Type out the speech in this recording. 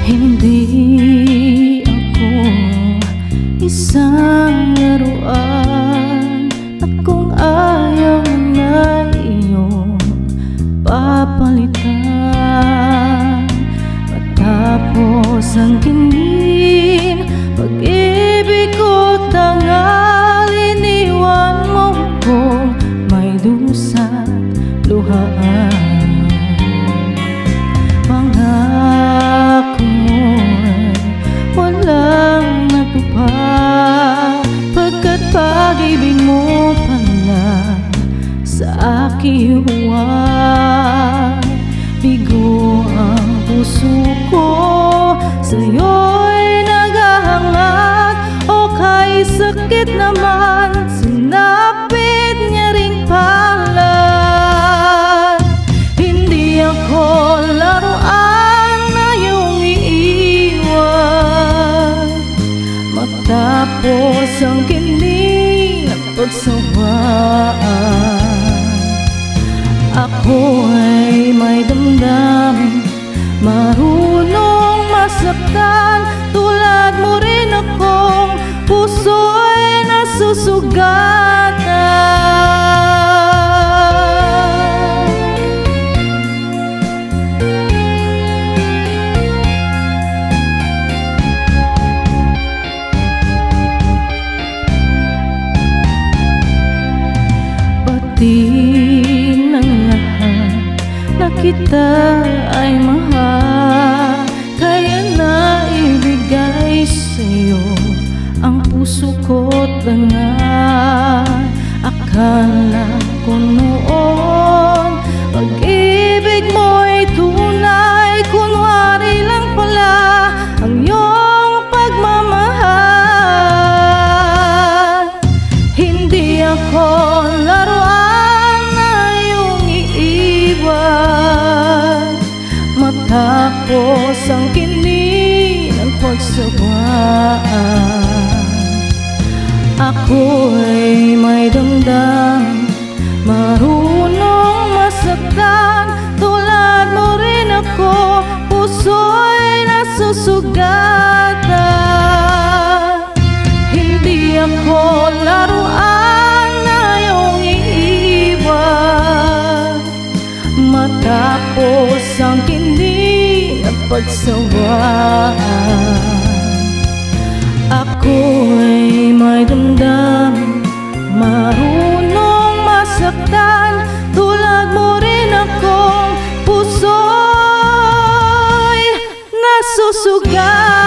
Hindi ako isang laruan at kung ayaw na iyong papalitan. Matapos ang kinin, pag-ibig ko tangal, iniwan mo kong may dusa't luhaan. Pangako mo'y walang natupad, pagkat pag-ibig mo pala sa aking huwag. Bigo ang puso ko, sa'yo'y naghahangad, o kay sakit naman, sinapit niya ring palad. Hindi ako laruan na iyong iiwan, matapos ang kining at pagsawaan. Ako ay may damdamin, marunong masaktan, tulad mo rin akong puso'y nasusugatan. Batiin ng lahat na kita ay mahal, kaya naibigay sa'yo ang puso ko't dangal. Akala ko noon pag-ibig mo'y tunay, kunwari lang pala ang iyong pagmamahal. Hindi ako laruan na iyong iiwan, matapos ang kinin ng pagsawaan. Ako ay may damdamin, marunong masaktan, tulad mo rin ako, puso'y nasusugatan. Hindi ako laruan na iyong iiwan, matapos ang kinin at pagsawaan. Ako ay may damdamin, marunong masaktan, tulad mo rin akong puso'y nasusugatan.